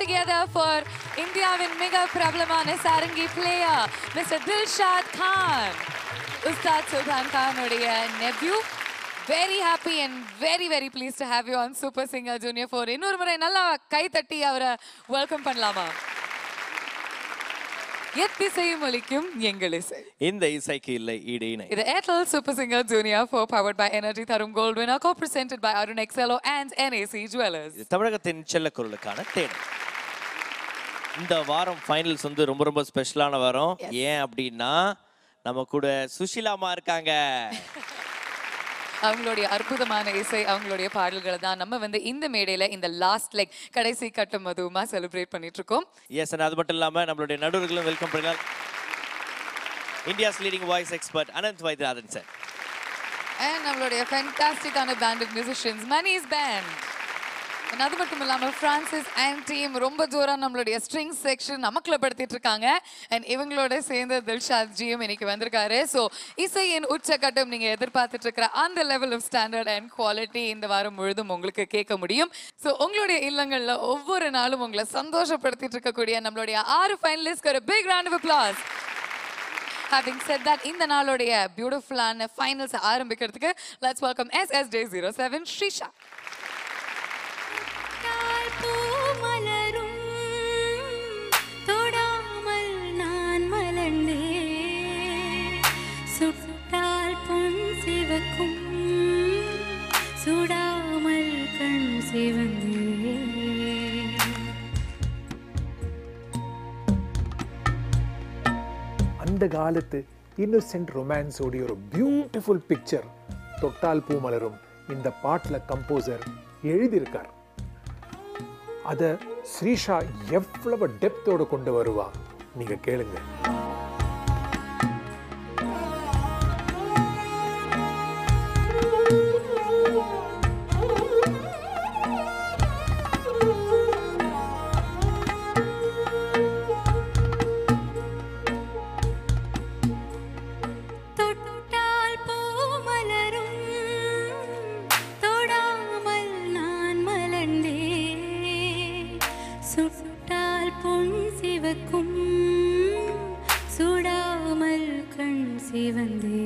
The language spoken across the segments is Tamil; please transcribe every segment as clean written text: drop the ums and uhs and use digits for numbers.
together for Indiaவின் மிக பிரபலமான Sarangi player Mr. Dilshad Khan. Ustad Sultan Khan உடைய nephew. Very happy and very pleased to have you on Super Singer Junior 4. இன்னொரு முறை நல்லா கை தட்டி அவரை வெல்கம் பண்ணலாமா? எத்திசையும் ஒலிக்கும் எங்கள் இசை. இந்த இசைக்கு இல்லை ஈடு இணை. இது Airtel Super Singer Junior 4 powered by Energy Tharum Gold Winner co-presented by Arun Excello and NAC Jewelers. தமிழகத்தின் செல்லக்குரலுக்கான தேடல். இந்த வாரம் ஃபைனல்ஸ் வந்து ரொம்ப ஸ்பெஷலான வாரம். ஏன் அப்படின்னா நம்ம கூட சுஷிலாமா இருக்காங்க. அவங்களுடைய அற்புதமான இசை, அவங்களுடைய பாடல்களை தான் நம்ம வந்து இந்த மேடையில இந்த லாஸ்ட் லைக் கடைசி கட்டம் அதுவுமா செலிப்ரேட் பண்ணிட்டு இருக்கோம். எஸ், அது மட்டும் இல்லாம நம்மளுடைய நடுவர்களும் வெல்கம் பண்ணலாம். India's leading voice expert Anand Vaidyanathan sir. And நம்மளுடைய ஃபேண்டாஸ்டிக்கான band of musicians Mani's band. அது மட்டும் இல்லாமல் ஃப்ரான்சிஸ் அண்ட் டீம் ரொம்ப ஜோரா நம்மளுடைய ஸ்ட்ரிங் செக்ஷன் நமக்குள்ள படுத்திட்டு இருக்காங்க. அண்ட் இவங்களோட சேர்ந்து தில்ஷாத் ஜியும் இன்னைக்கு வந்திருக்காரு. ஸோ இசையின் உச்சக்கட்டம் நீங்க எதிர்பார்த்துட்டு இருக்கிற அந்த level of standard and quality இந்த வாரம் முழுதும் உங்களுக்கு கேட்க முடியும். ஸோ உங்களுடைய இல்லங்கள்ல ஒவ்வொரு நாளும் உங்களை சந்தோஷப்படுத்திட்டு இருக்கக்கூடிய நம்மளுடைய 6 ஃபைனலிஸ்ட்க்கு ஒரு big round of applause. Having said that, இந்த நாளுடைய பியூட்டிஃபுல்லான ஃபைனல்ஸ் ஆரம்பிக்கிறதுக்கு let's welcome SSJ07 Shrisha. பூமலரும் தொடாமல் நான் மலர்ந்தே சுட்டால் பொன் சிவக்கும் சுடாமல் கண் சிவந்தே. அந்த காலத்து இன்னோசென்ட் ரொமான்ஸோடைய ஒரு பியூட்டிஃபுல் பிக்சர் தொட்டால் பூமலரும் இந்த பாட்டில் கம்போசர் எழுதியிருக்கார். அதை ஸ்ரீஷா எவ்வளவு டெப்த்தோடு கொண்டு வருவா நீங்க கேளுங்க. சுட்டால் பொன் சிவக்கும் சுடாமல் கண் சிவந்தே.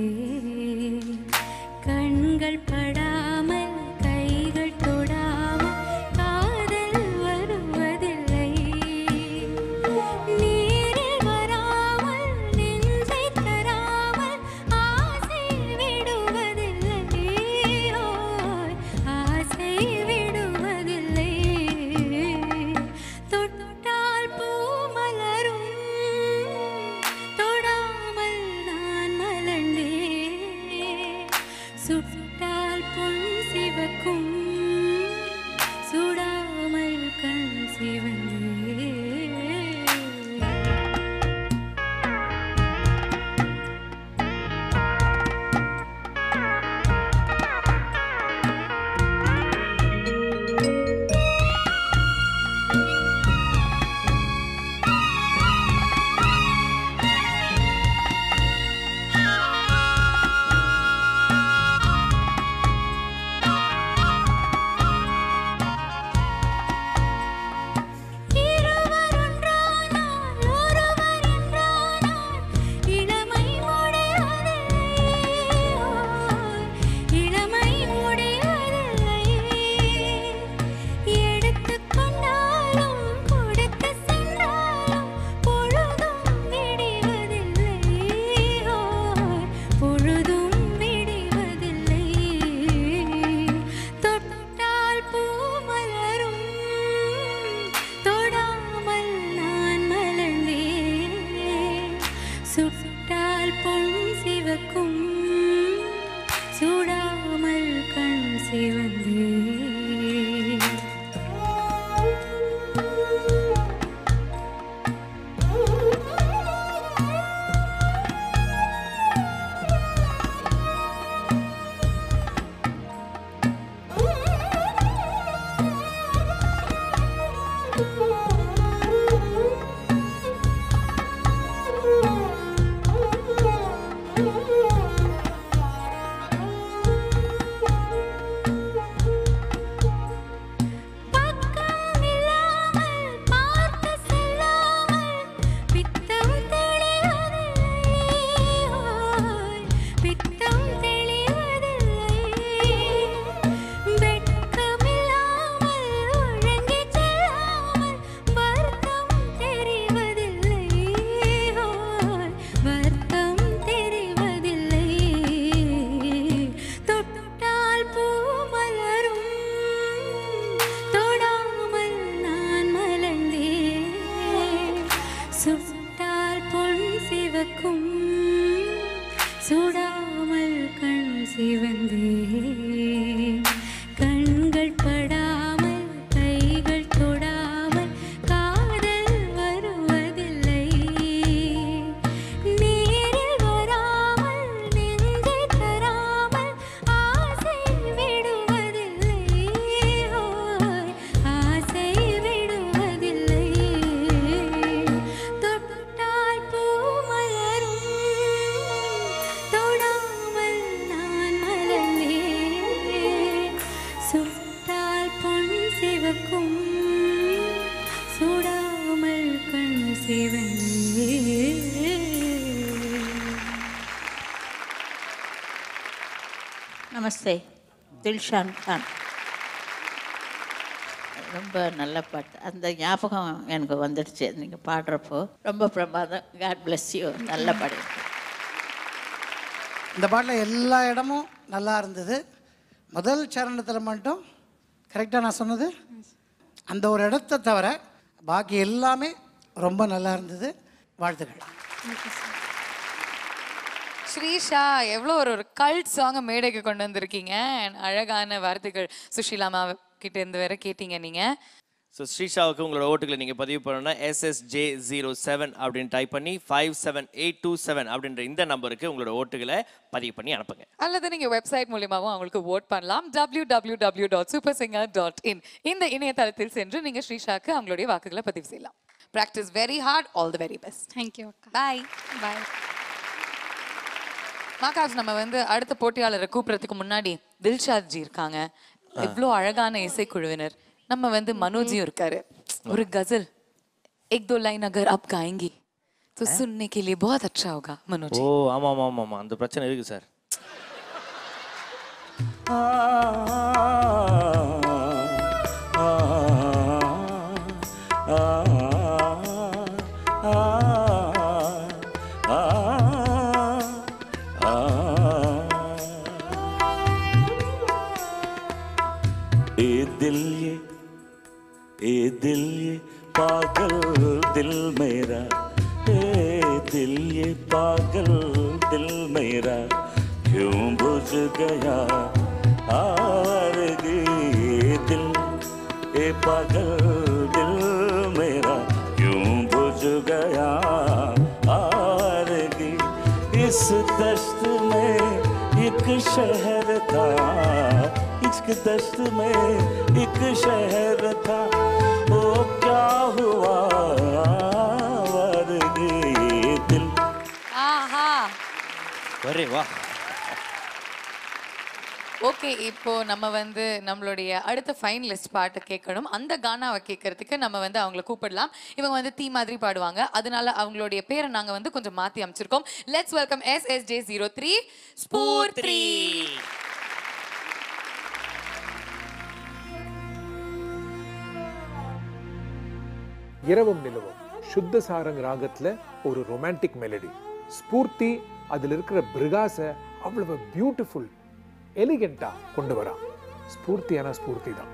கண்கள் படாமல் கைகள் தொடாமல் காதல் வருவதில்லை. நீரில் வராமல் நெஞ்சை தராமல் ஆசை விடுவதில்லை. ஆசை விடுவதில்லை. தொட்டால் பூ மலரும் தொடாமல் நான் மலர்ந்தே சுட்டால் பொன் சிவக்கும் சுடாமல் கண் சிவந்தே. சுட்டால் பொன் சிவக்கும் சுடாமல் கண் சிவந்தே. சிவந்தே கண்கள் படாமல் கைகள் தொடாமல் காதல் வருவதில்லை நேரில் வராமல் நெஞ்சை தராமல் ஆசை விடுவதில்லை ஓய் ஆசை விடுவதில்லை தொட்டால் பூ மலரும் தொடாமல் நான் மலர்ந்தேன் சுட்டால் பொன் சிவக்கும் சுடாமல் கண் சிவந்தே நமஸ்தே தில்ஷான் கான். ரொம்ப நல்ல பாட்டு. அந்த ஞாபகம் எனக்கு வந்துடுச்சு நீங்கள் பாடுறப்போ. ரொம்ப பிரமாதம். God bless you. நல்ல பாடு. இந்த பாட்டில் எல்லா இடமும் நல்லா இருந்தது. முதல் சரணத்தில் மட்டும் கரெக்டாக நான் சொன்னது அந்த ஒரு இடத்த தவிர பாக்கி எல்லாமே ரொம்ப நல்லா இருந்தது. வாழ்த்துக்கள். ஸ்ரீஷா எவ்வளோ ஒரு கல்ட் சாங்கை மேடைக்கு கொண்டு வந்திருக்கீங்க. And அழகான வார்த்தைகள் சுஷீலாமா கிட்ட இருந்து வேற கேட்டீங்க நீங்க. ஸோ ஸ்ரீஷாவுக்கு உங்களோட ஓட்டுகளை நீங்கள் பதிவு பண்ணணும்னா SSJ07 அப்படின்னு டைப் பண்ணி 57827 அப்படின்ற இந்த நம்பருக்கு உங்களோட ஓட்டுகளை பதிவு பண்ணி அனுப்புங்க. அல்லது நீங்க வெப்சைட் மூலியமாவும் அவங்களுக்கு ஓட் பண்ணலாம். www.supersinger.in இந்த இணையதளத்தில் சென்று நீங்க ஸ்ரீஷாக்கு அவங்களுடைய வாக்குகளை பதிவு செய்யலாம். Practice very hard. All the very best. Thank you அக்கா Bye. பாய் மாகாஷ், நம்ம அடுத்த போட்டியாளரை கூப்பிடுறதுக்கு முன்னாடி தில்ஷாத் ஜி இருக்காங்க. இவ்வளோ அழகான இசைக்குழுவினர். நம்ம மனோஜியும் இருக்காரு. ஒரு கசல் एक दो लाइन अगर आप गाएंगी तो सुनने के लिए बहुत अच्छा होगा मनोज ஓ ஆமாம் ஆமாம் ஆமாம் அந்த பிரச்சனை இருக்கு சார். ए दिल ये पागल दिल मेरा, ए दिल ये पागल दिल मेरा, क्यों बुझ गया आरगी दिल, ए पागल दिल मेरा, क्यों बुझ गया आरगी। इस दश्त में एक शहर था, इश्क दश्त में एक शहर था, वो क्या हुआ वर्गी दिल। ஆஹா வரே வா. ஓகே, இப்போ நம்ம நம்மளுடைய அடுத்த ஃபைனலிஸ்ட் பாட்டை கேட்கணும். அந்த கானாவை கேட்கறதுக்கு நம்ம அவங்கள கூப்பிடலாம். இவங்க தீ மாதிரி பாடுவாங்க. அதனால அவங்களுடைய பேரை நாங்க கொஞ்சம் மாத்தி அமைச்சிருக்கோம். Let's welcome SSJ03 Sphoorty. இரவும் நிலவும் சுத்த சாரங் ராகத்துல ஒரு ரொமான்டிக் மெலடி. ஸ்பூர்த்தி அதுல இருக்கிற பிரிகாச அவ்வளவு பியூட்டிஃபுல் எலிகெண்டா கொண்டு வரா. ஸ்பூர்த்தியான ஸ்பூர்த்தி தான்.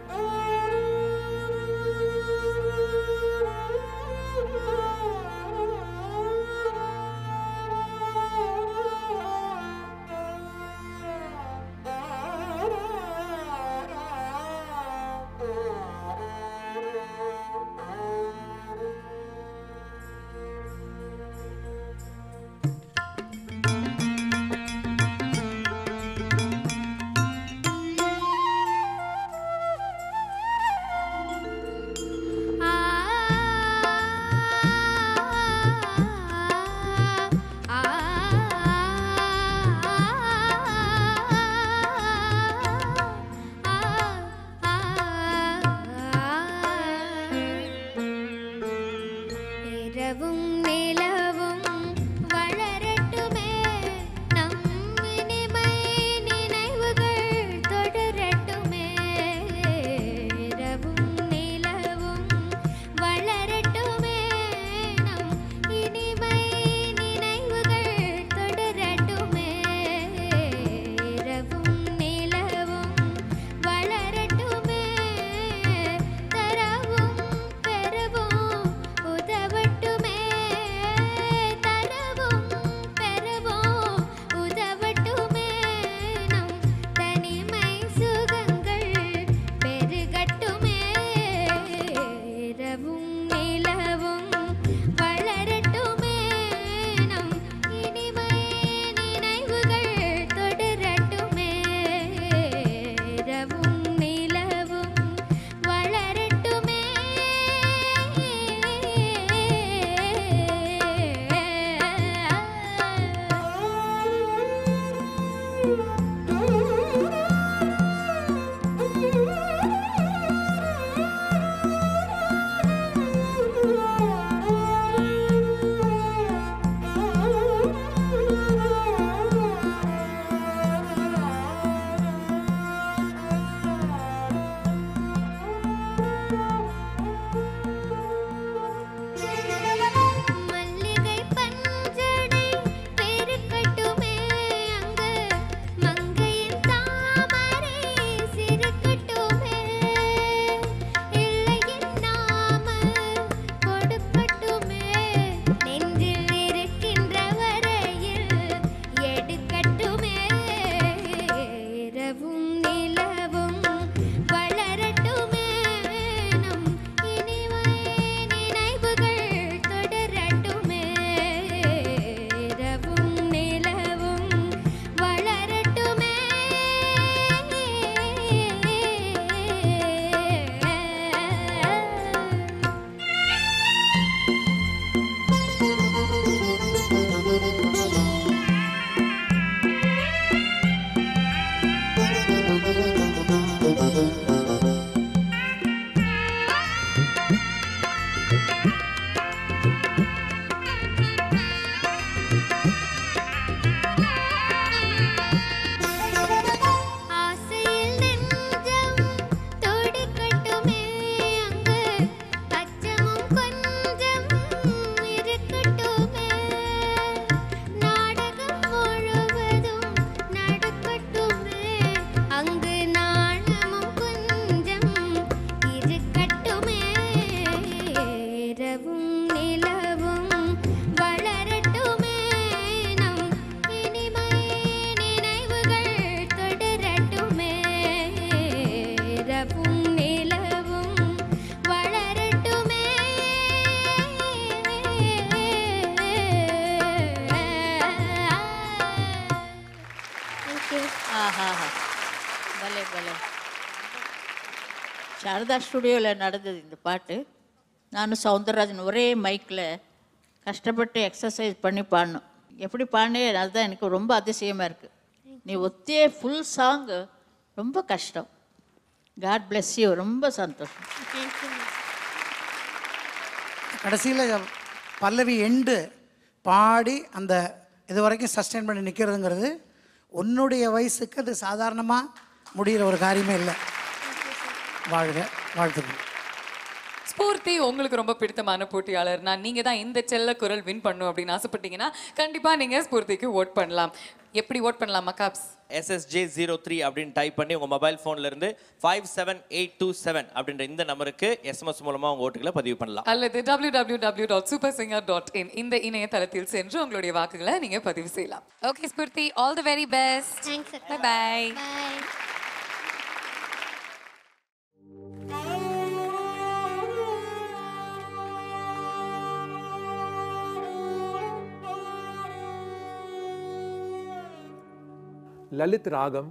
ஆஹா பலே பலே. சாரதா ஸ்டுடியோவில் நடந்தது இந்த பாட்டு. நானும் சவுந்தரராஜன் ஒரே மைக்கில் கஷ்டப்பட்டு எக்ஸசைஸ் பண்ணி பாடணும். எப்படி பாடினே அதுதான் எனக்கு ரொம்ப அதிசயமாக இருக்குது. நீ ஒத்தியே ஃபுல் சாங்கு ரொம்ப கஷ்டம். God bless you. ரொம்ப சந்தோஷம். கடைசியில் பல்லவி எண்டு பாடி அந்த இது வரைக்கும் சஸ்டெயின் பண்ணி நிற்கிறதுங்கிறது உன்னுடைய வயசுக்கு அது சாதாரணமாக முடிகிற ஒரு காரியமே இல்லை. வாழ்க, வாழ்த்துக்கள். ஸ்பூர்த்தி, உங்களுக்கு ரொம்ப பிடித்தமான போட்டியாளர்னா நீங்க தான் இந்த செல்ல குரல் வின் பண்ணும் அப்படின்னு ஆசைப்பட்டீங்கன்னா கண்டிப்பா நீங்க ஸ்பூர்த்திக்கு ஓட் பண்ணலாம். எப்படி ஓட் பண்ணலாம் மக்காப்ஸ்? SSJ03 அப்படின்னு டைப் பண்ணி உங்க மொபைல் போன்ல இருந்து 57827 அப்படின்ற இந்த நம்பருக்கு SMS மூலமா உங்க ஓட்டுகளை பதிவு பண்ணலாம். அல்லது www.supersinger.in இந்த இணையதளத்தில் சென்று உங்களுடைய வாக்குகளை நீங்க பதிவு செய்யலாம். Okay Spoorthi, all the very best. Thanks bye bye. Bye. Lalit ராகம்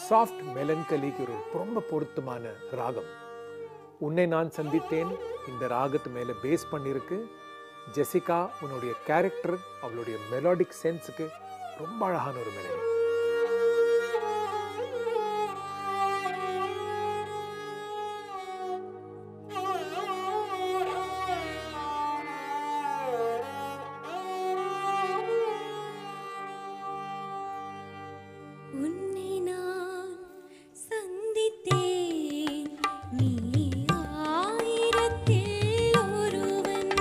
சாஃப்ட் மெலன்கலிக்கு ஒரு ரொம்ப பொருத்தமான ராகம். உன்னை நான் சந்தித்தேன் இந்த ராகத்து மேலே பேஸ் பண்ணியிருக்கு. ஜெசிகா, உன்னுடைய கேரக்டர், அவளுடைய மெலோடிக் சென்ஸுக்கு ரொம்ப அழகான ஒரு மெலடி. உன்னை நான் சந்தித்தேன் நீ ஆயிரத்தில் ஒருவன்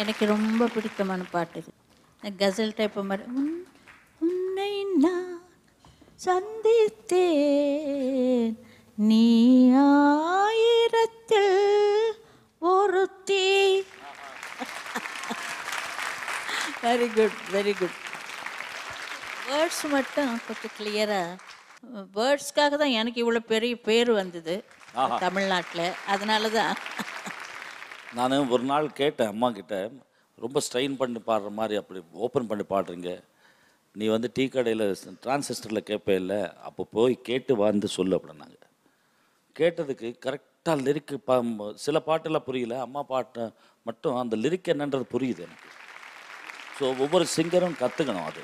எனக்கு ரொம்ப பிடித்தமான பாட்டு இது. கசல் டைப் மாதிரி உன்னை நான் சந்தித்தேன் நீ ஆயிரத்தில் ஒருத்தி. Very good very good. Words மட்டும் கொஞ்சம் கிளியராக, வேர்ட்ஸ்க்காக தான் எனக்கு இவ்வளோ பெரிய பேர் வந்தது தமிழ்நாட்டில். அதனால தான் நான் ஒரு நாள் கேட்டேன் அம்மா கிட்ட, ரொம்ப ஸ்ட்ரெயின் பண்ணி பாடுற மாதிரி அப்படி ஓப்பன் பண்ணி பாடுறீங்க, நீ வந்து டீ கடையில் டிரான்சிஸ்டரில் கேட்பே இல்லை, அப்போ போய் கேட்டு வந்து சொல்லு அப்படின்னாங்க. கேட்டதுக்கு கரெக்டாக லிரிக்கு சில பாட்டெல்லாம் புரியல, அம்மா பாட்டை மட்டும் அந்த லிரிக் என்னன்றது புரியுது எனக்கு. ஸோ ஒவ்வொரு சிங்கரும் கற்றுக்கணும், அது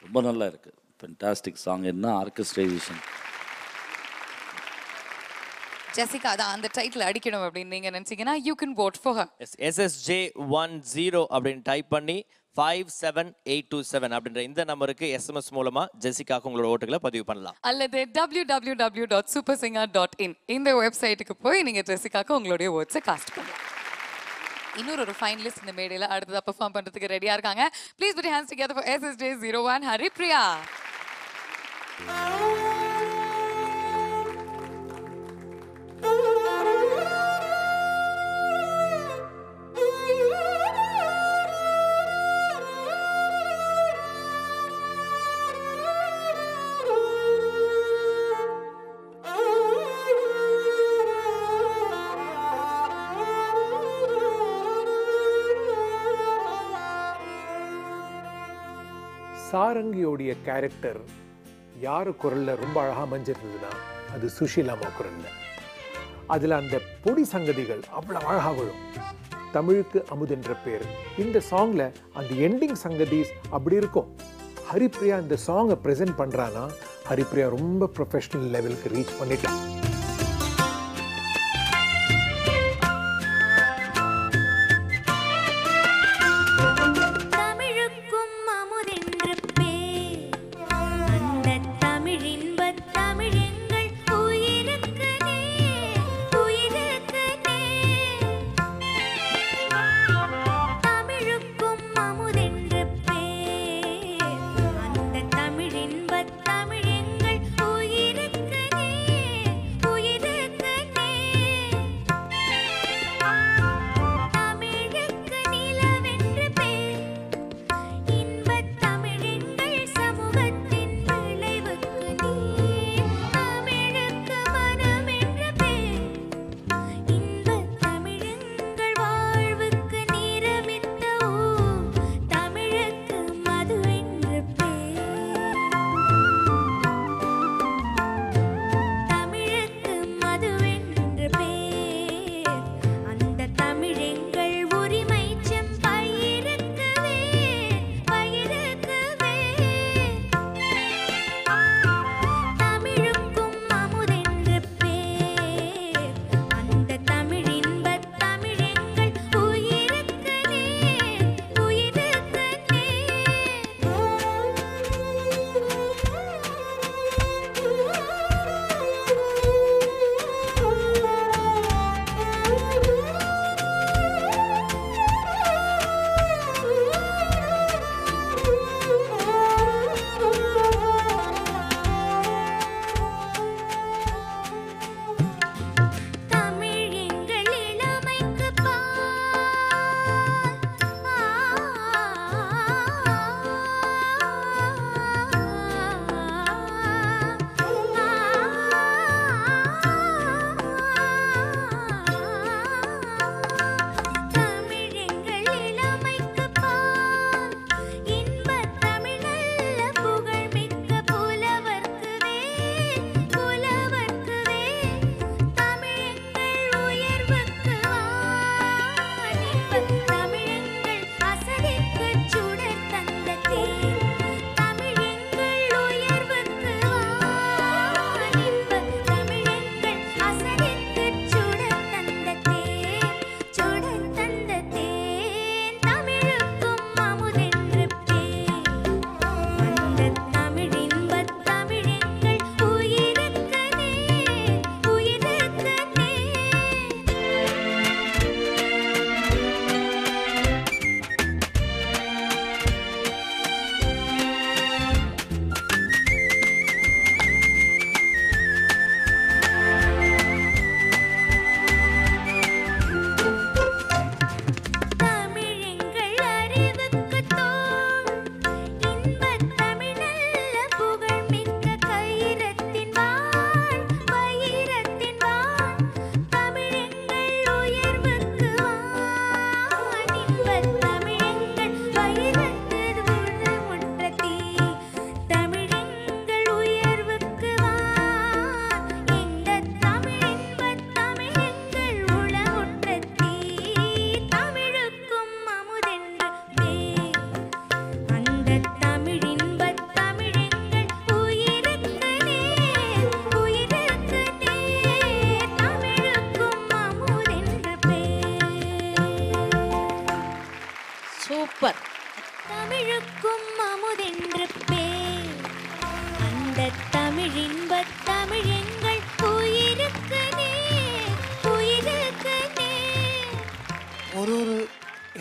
ரொம்ப நல்லா இருக்குது. Fantastic song. என்ன ஆர்கெஸ்ட்ரைசேஷன். ஜெசிகா அதான் அந்த டைட்டில் அடிக்கணும் அப்படின்னு நீங்க நினைச்சீங்கன்னா you can vote for her. SSJ10 அப்படின்னு டைப் பண்ணி 57827 அப்படின்ற இந்த நம்பருக்கு SMS மூலமா ஜெசிகாக்கு உங்களோட ஓட்டுகளை பதிவு பண்ணலாம். அல்லது www.supersinger.in இந்த வெப்சைட்டுக்கு போய் நீங்க ஜெசிகாக்கு உங்களுடைய ஓட்ஸை காஸ்ட் பண்ணலாம். இன்னொரு ஃபைனலிஸ்ட் இந்த மேடையில அடுத்ததா பெர்ஃபார்ம் பண்றதுக்கு ரெடியா இருக்காங்க. Please put your hands together for SSJ01 Haripriya. சாரங்கியோடைய கேரக்டர் யார் குரலில் ரொம்ப அழகாக அமைஞ்சிருந்ததுன்னா அது சுஷீலாமா குரலில். அதில் அந்த பொடி சங்கதிகள் அவ்வளோ அழகாக விழும். தமிழுக்கு அமுதென்ற பேர். இந்த சாங்கில் அந்த எண்டிங் சங்கதிஸ் அப்படி இருக்கும். ஹரிப்ரியா இந்த சாங்கை ப்ரெசென்ட் பண்ணுறான்னா ஹரிப்ரியா ரொம்ப ப்ரொஃபஷ்னல் லெவலுக்கு ரீச் பண்ணிட்டான்.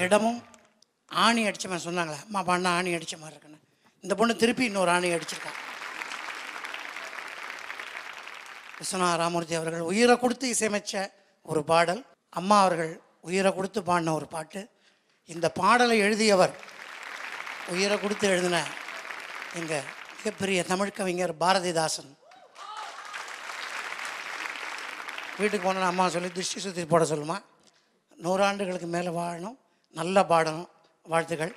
இடமும் ஆணி அடித்த மாதிரி சொன்னாங்களே, அம்மா பாடினா ஆணி அடித்த மாதிரி இருக்குன்னு. இந்த பொண்ணு திருப்பி இன்னொரு ஆணி அடிச்சிருக்கா. விஸ்வநாத ராமூர்த்தி அவர்கள் உயிரை கொடுத்து இசையமைச்ச ஒரு பாடல், அம்மா அவர்கள் உயிரை கொடுத்து பாடின ஒரு பாட்டு. இந்த பாடலை எழுதியவர் உயிரை கொடுத்து எழுதின எங்கள் மிகப்பெரிய தமிழ் கவிஞர் பாரதிதாசன். வீட்டுக்கு போனால் அம்மா சொல்லி திருஷ்டி சுற்றி போட சொல்லுமா, 100 ஆண்டுகளுக்கு மேலே வாழணும், நல்லா பாடணும், வாழ்த்துக்கள்.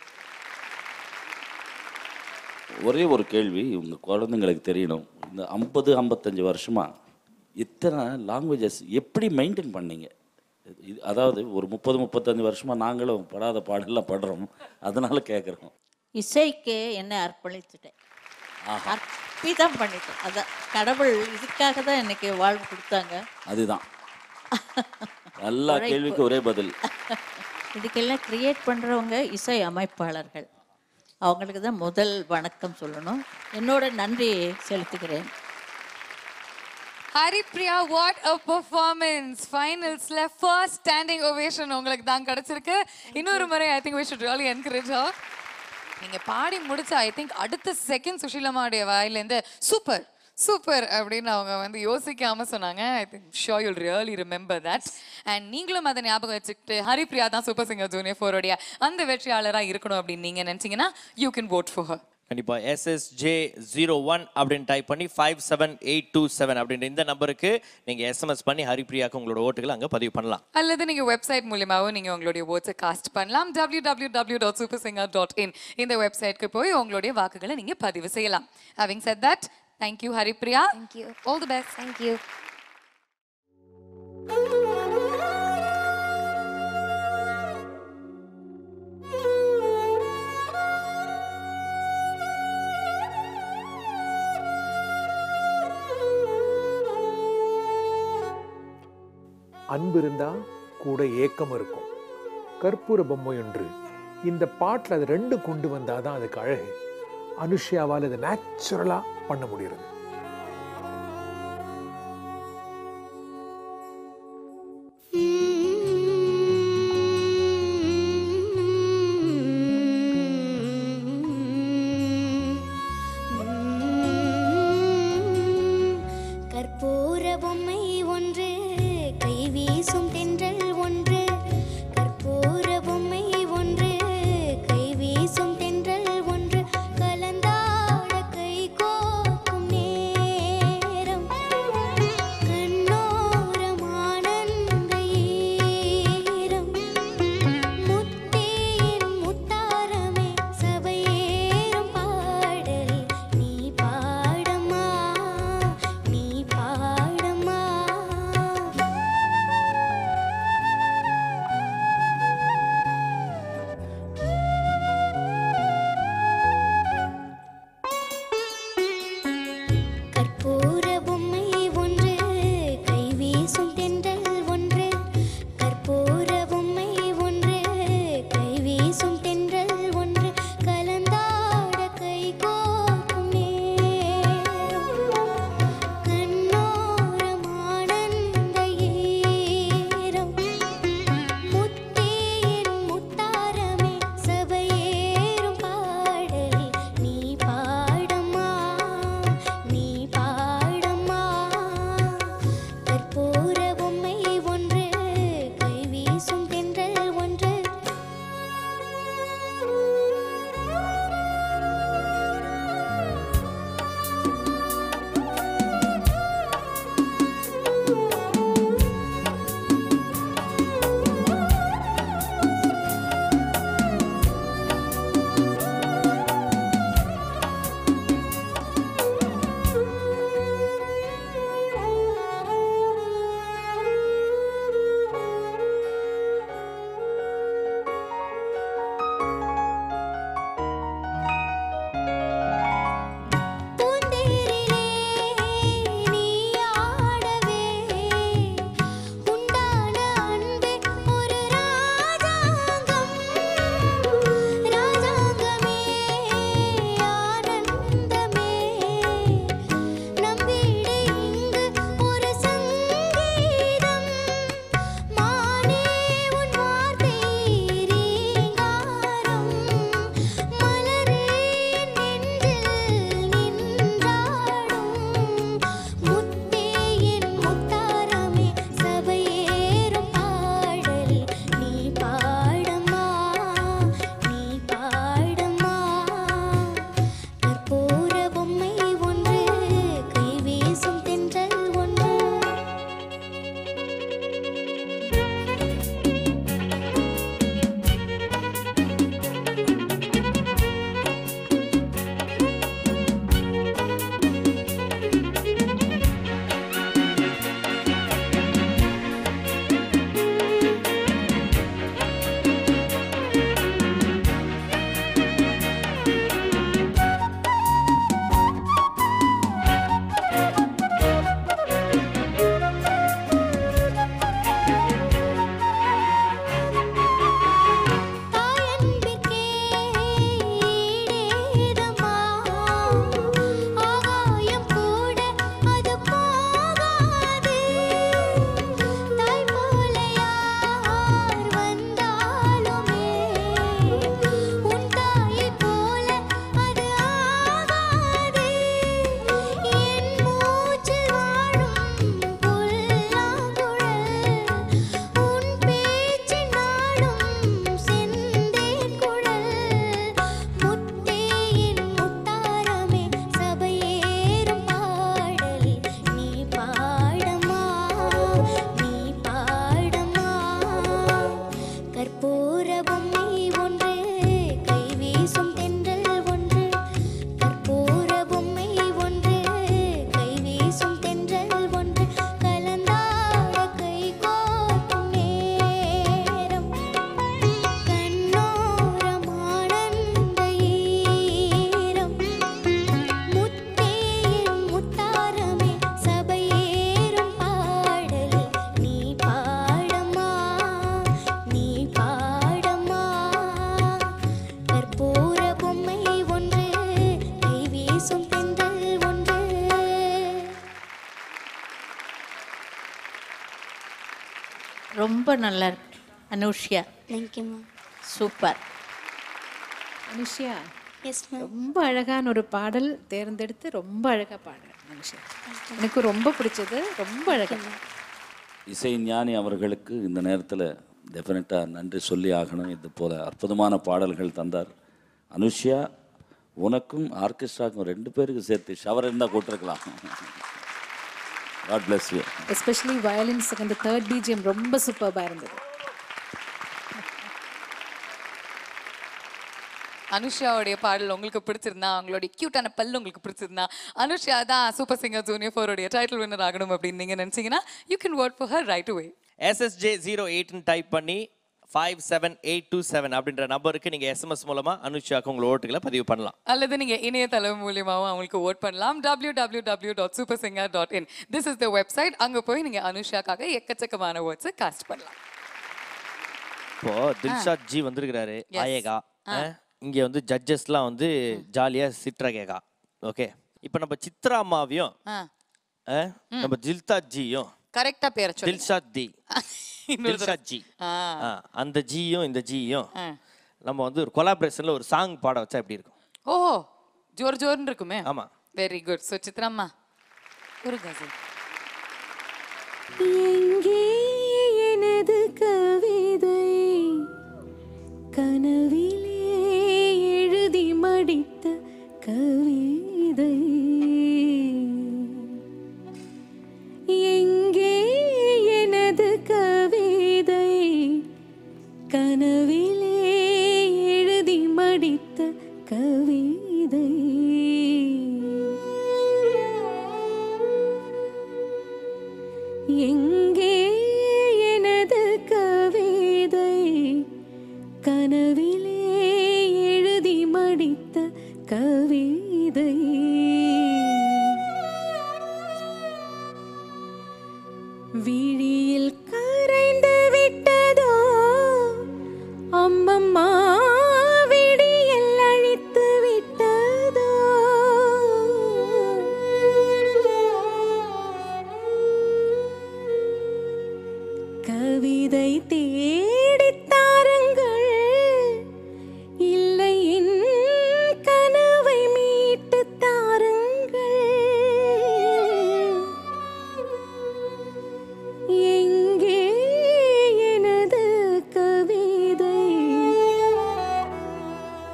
ஒரே ஒரு கேள்வி உங்கள் குழந்தைங்களுக்கு தெரியணும், இந்த 50-55 வருஷமாக இத்தனை லாங்குவேஜஸ் எப்படி மெயின்டைன் பண்ணீங்க? அதாவது ஒரு 30-35 வருஷமாக நாங்களும் படாத பாடலாம் படுறோம், அதனால கேட்குறோம். இசைக்கு என்னை அர்ப்பணித்துட்டேன், அர்ப்பிதம் பண்ணிட்டேன். அதான் கடவுள் இதுக்காக தான் எனக்கு வாழ்வு கொடுத்தாங்க. அதுதான் எல்லா கேள்விக்கு ஒரே பதில். இதுக்கெல்லாம் கிரியேட் பண்ணுறவங்க இசை அமைப்பாளர்கள், அவங்களுக்கு தான் முதல் வணக்கம் சொல்லணும். என்னோட நன்றி செலுத்துகிறேன். Haripriya, what a performance! ஃபைனல்ஸ்ல ஃபர்ஸ்ட் ஸ்டாண்டிங் ஓவேஷன் உங்களுக்கு தான் கிடைச்சிருக்கு. இன்னொரு முறை I think we should really encourage her. நீங்க பாடி முடிச்சா ஐ திங்க் அடுத்த செகண்ட் சுஷீலம்மாவுடைய வாயிலேருந்து சூப்பர் சூப்பர் அப்படின்னு அவங்க வந்து யோசிக்காம சொன்னாங்க. I think sure you'll really remember that. And நீங்களும் அதை ஞாபகம் வச்சுக்கிட்டு ஹரிப்ரியா தான் சூப்பர் சிங்கர் ஜூனியர் 4 உடைய அந்த வெற்றியாளராக இருக்கணும் அப்படின்னு நீங்க நினைச்சீங்கன்னா you can vote for her. கண்டிப்பா SSJ01 அப்படின்னு டைப் பண்ணி 57827 அப்படின்ற இந்த நம்பருக்கு நீங்க எஸ்எம்எஸ் பண்ணி ஹரிப்ரியாக்கு உங்களோட ஓட்டுகளை அங்க பதிவு பண்ணலாம். அல்லது நீங்க வெப்சைட் மூலமாவும் நீங்க உங்களுடைய ஓட்ஸை காஸ்ட் பண்ணலாம். www.supersinger.in இந்த வெப்சைட்க்கு போய் உங்களுடைய வாக்குகளை நீங்க பதிவு செய்யலாம். Having said that, thank you Haripriya. Thank you. All the best. Thank you. அன்பு இருந்தா கூட ஏக்கம் இருக்கும். கற்பூர பொம்மை ஒன்று. இந்த பாட்டில் அது 2 கொண்டு வந்தாதான் அதுக்கு அழகு. அனுஷ்யாவால் அதை நேச்சுரலா பண்ண முடிகிறது. கற்பூர பொம்மை ஒன்று, கை வீசும் தென்றல் ஒன்று. கற்பூர பொம்மை ஒன்று, கை வீசும் தென்றல் ஒன்று. கலந்தாட கை கோக்கும் நேரம், கண்ணோரம் ஆனந்த ஈரம். முத்தேன் முத்தாரமே சபையேறும் பாடல், நீ பாடம்மா, நீ பாடம்மா. ரொம்ப நல்லா இருக்கு அனுஷ்யா. தேங்க்யூம்மா. சூப்பர். Anushya, yes ma'am. ரொம்ப அழகான ஒரு பாடல் தேர்ந்தெடுத்து ரொம்ப அழகாக பாடுற அனுஷ்யா. எனக்கு ரொம்ப பிடிச்சது, ரொம்ப அழகாக. இசை ஞானி அவர்களுக்கு இந்த நேரத்தில் டெஃபினட்டாக நன்றி சொல்லி ஆகணும். இது போல அற்புதமான பாடல்கள் தந்தார். அனுஷ்யா, உனக்கும் ஆர்கெஸ்ட்ராக்கும் 2 பேருக்கு சேர்த்து ஷவர் இருந்தால் கூட்டிருக்கலாம். God bless you. எஸ்பெஷலி வயலின்ஸுக்கு அந்த 3rd BGM ரொம்ப சூப்பராக இருந்தது. அனுஷ்யாவுடைய பாடல் உங்களுக்கு பிடிச்சிருந்தா, அவங்களுடைய கியூட்டான பல்லு உங்களுக்கு பிடிச்சிருந்தா, அனுஷ்யா தான் super singer junior 4 title winner ஆகணும் அப்படின்னு நீங்க நினைச்சீங்கன்னா you can vote for her right away. SSJ08 type பண்ணி 57827 அப்படின்ற நம்பருக்கு நீங்க எஸ்எம்எஸ் மூலமா அனுஷ்யாக்கு உங்க ஓட்டுகளை பதிவு பண்ணலாம். அல்லது நீங்க இணையதளம் மூலியமாவும் அவங்களுக்கு ஓட் பண்ணலாம். www.supersinger.in. this is the website. அங்க போய் நீங்க அனுஷ்யாக்காக எக்கச்சக்கமான வேர்ட்ஸ் காஸ்ட் பண்ணலாம். இப்போ தில்ஷாத் ஜி வந்திருக்கிறாரு. ஆயேகா இங்க வந்து ஜட்ஜஸ்லாம் வந்து ஜாலியா சிட்ரகேகா. ஓகே, இப்போ நம்ம சித்ரா அம்மாவையும் நம்ம தில்ஷாத் ஜியும் கரெக்டா பேர் சொல்லு. தில்ஷாத் தி தில்ஷாத் ஜி, அந்த ஜியும் இந்த ஜியும் நம்ம வந்து ஒரு கொலாபரேஷன்ல ஒரு சாங் பாட வச்சா எப்படி இருக்கும்? ஓ, ஜோர் ஜோர்னு இருக்குமே. ஆமா, வெரி குட். சோ சித்ராம்மா ஒரு கசல். எங்கே எனது கவிதை கனவிலே எழுதி மடித்த கவிதை, எங்கே எனது கவிதை கனவிலே எழுதி மடித்த கவிதை, எங்கே எனது கவிதை கனவிலே எழுதி மடித்த கவிதை, விழியில் கரைந்து விட்டதோ அம்மம்மா, விடியல் அழித்து விட்டதோ, கவிதை தேடித் தாருங்கள், இல்லை என் கனவை மீட்டுத் தாருங்கள், எங்கே எனது கவிதை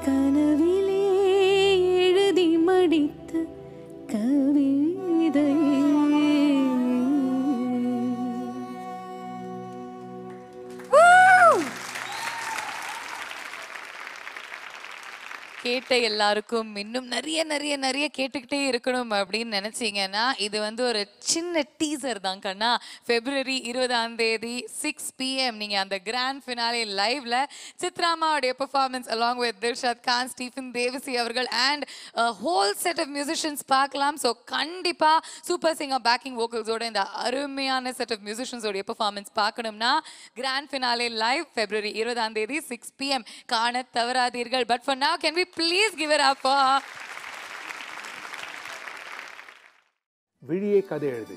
கனவிலே எழுதி மடித்த கவிதை. கேட்ட எல்லாருக்கும் இன்னும் நிறைய நிறைய நிறைய கேட்டுக்கிட்டே இருக்கணும் அப்படின்னு நினைச்சீங்கன்னா இது வந்து ஒரு சின்ன டீசர் தான் கண்ணா. February 20 6 PM நீங்க அந்த கிராண்ட் ஃபினாலே லைவ்ல சித்ராமாவுடைய performance along with Dilshad Khan, Stephen Devassy அவர்கள் and whole set of musicians பார்க்கலாம். ஸோ கண்டிப்பா சூப்பர் சிங்கர் பேக்கிங் வோக்கல்ஸோட இந்த அருமையான செட் ஆஃப் மியூசிஷியன்ஸோடைய பெர்ஃபார்மன்ஸ் பார்க்கணும்னா grand finale live February 20 6 PM காண தவறாதீர்கள். But for now can we please give it up for விழியே கதை எழுது.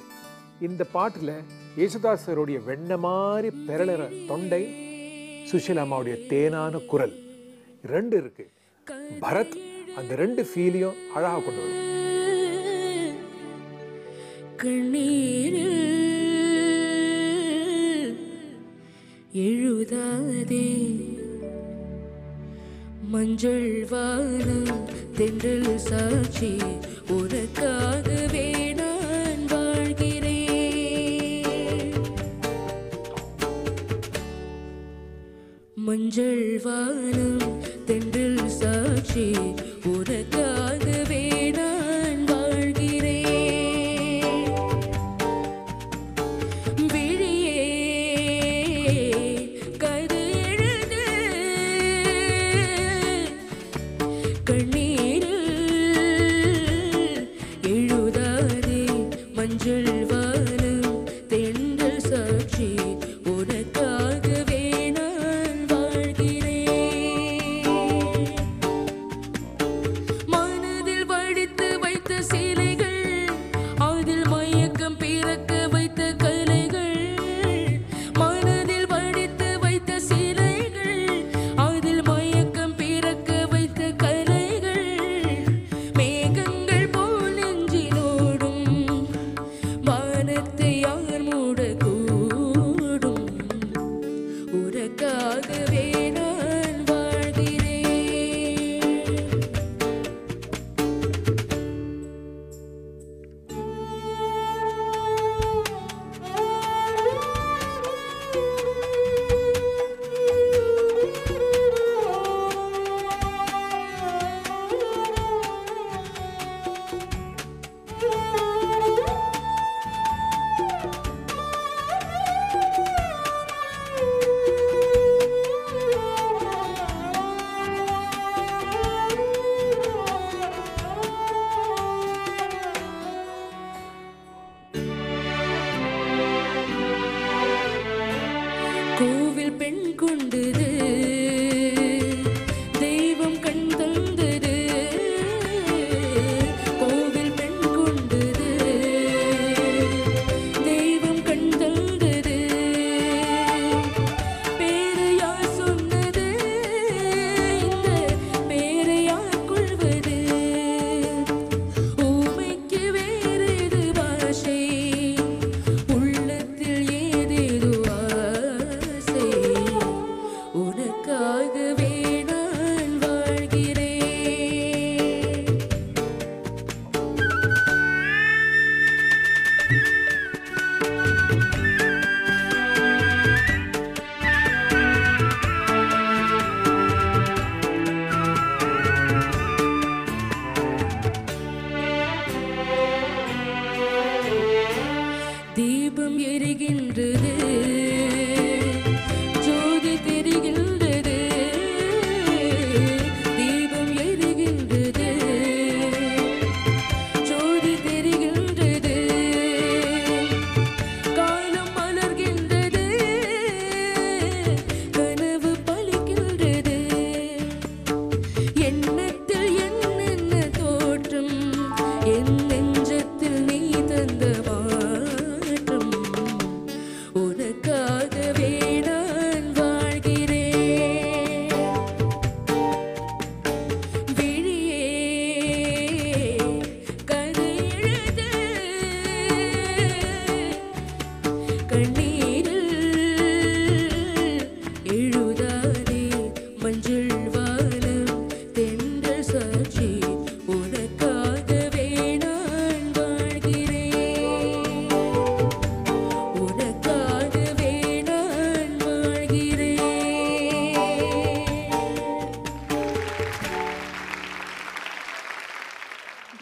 இந்த பாட்டுல யேசுதாசருடைய வெண்ண மாதிரி பெரளற தொண்டை, சுஷீலாமாவுடைய தேனான குரல் 2 இருக்கு. பரத் அந்த 2 ஃபீலையும் அழகா கொண்டு வரும். கண்ணீரில் எழுதாதே மஞ்சள் வானம் தென்றல் சாட்சி உனக்காகவே நான் வாழ்கிறேன், மஞ்சள் வானம் தென்றல் சாட்சி உனக்காகவே நான் வாழ்கிறேன், விழியே கதை எழுது கண்ணீரில் எழுதாதே மஞ்சள் வானம் தென்றல் சாட்சி உனக்காகவே நான் வாழ்கிறேன், மனதில் வடித்து வைத்த சிலைகள் அதில் மயக்கம் பிறக்க வைத்த கலைகள், மனதில் கொண்டது தெய்வம் கண் தந்தது கோவில் பெண் கொண்டது தெய்வம் கண் தந்தது பேரு யார் சொன்னது இந்த பேரை யார் கொள்வது ஊமைக்கு வேறேது பாஷை உள்ளத்தில் ஏதேதோ ஆசை உனக்காகவே நான் வாழ்கிறேன் தீபம் எரிகின்றது ஜோதி தெரிகின்றது தீபம் எரிகின்றது ஜோதி தெரிகின்றது காலம் மலர்கின்றது கனவு பலிக்கின்றது எண்ணத்தில் என்னென்ன தோற்றம் என் நெஞ்சத்தில் நீ தந்த மாற்றம் உனக்காகவே நான் வாழ்கிறேன் விழியே கதை எழுது கண்ணீரில் எழுதாதே மஞ்சள் வானம் தென்றல் சாட்சி உனக்காகவே நான் வாழ்கிறேன் உனக்காகவே நான் வாழ்கிறேன்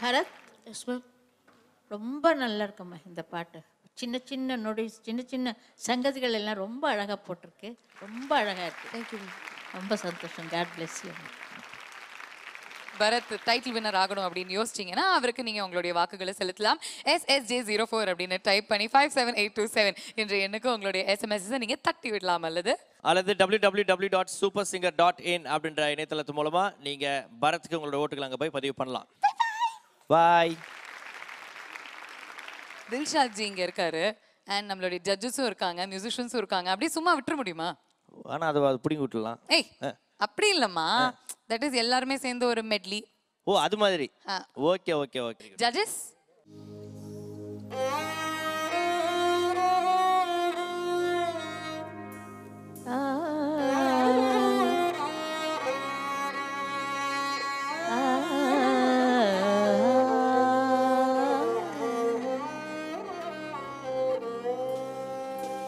பரத் ரொம்ப நல்லா இருக்கும்மா இந்த பாட்டு சின்ன சின்ன நொடி சின்ன சின்ன சங்கதிகள் எல்லாம் ரொம்ப அழகாக போட்டிருக்கு ரொம்ப அழகாக இருக்கு தேங்க்யூ ரொம்ப சந்தோஷம் God bless you Bharath title winner ஆகணும் அப்படின்னு யோசிச்சீங்கன்னா அவருக்கு நீங்க உங்களுடைய வாக்குகளை செலுத்தலாம் SSJ04 அப்படின்னு டைப் பண்ணி 57827 என்ற எண்ணுக்கு உங்களுடைய SMS நீங்க தட்டி விடலாம் அல்லது www.supersinger.in அப்படின்ற இணையதளத்து மூலமா நீங்க பரத்துக்கு உங்களோட ஓட்டுகளை அங்க போய் பதிவு பண்ணலாம். பாய். தில்ஷாத் ஜி இங்க இருக்காரு அண்ட் நம்மளுடைய ஜட்ஜஸும் இருக்காங்க மியூசிஷியன்ஸும் இருக்காங்க அப்படியே சும்மா விட்டுற முடியுமா? ஆனா அது பிடிங்கி விட்டுலாம். ஏய் அப்படி இல்லம்மா தட் இஸ் எல்லாருமே சேர்ந்து ஒரு மெட்லி. ஓ அது மாதிரி. Okay okay okay. ஜட்ஜஸ்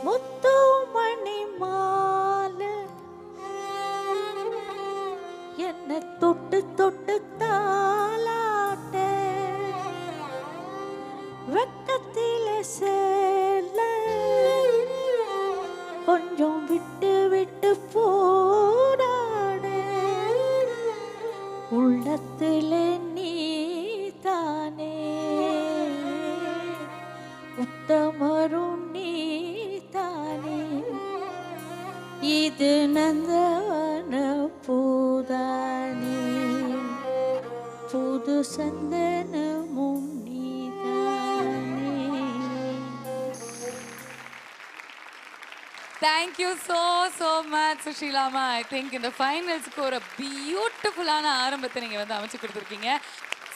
முத்துமணி மாலை என்ன தொட்டு தொட்டு தாலாட்ட வெக்கத்திலே சேல கொஞ்சம் விட்டு விட்டு போராட உள்ளத்திலே நீ தானே உத்தமரும் நீ தானே இது நந்தவன பூதானே புது சந்தனமும் நீதானே. Thank you so much சுஷீலாமா. I think இந்த ஃபைனல்ஸ்க்கு ஒரு பியூட்டிஃபுல்லான ஆரம்பத்தை நீங்க வந்து அமைச்சு கொடுத்துருக்கீங்க.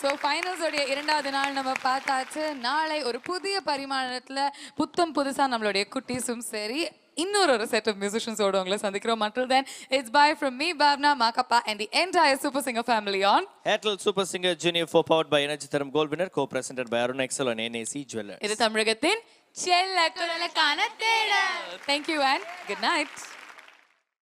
ஸோ ஃபைனல்ஸோடைய இரண்டாவது நாள் நம்ம பார்த்தாச்சு. நாளை ஒரு புதிய பரிமாணத்துல புத்தம் புதுசா நம்மளுடைய குட்டீஸும் சரி இன்னொரு செட் ஆஃப் மியூசிஷியன்ஸோட உங்களை சந்திக்கிறோம். Until then, it's bye from me, Bhavna, Makappa and the entire Super Singer family on Airtel Super Singer Junior 4 powered by Energy Tharam Gold winner co-presented by Arun Excel and NAC Jewelers. இது தமிழகத்தின் செல்ல குரலுக்கான தேடல். Thank you and good night.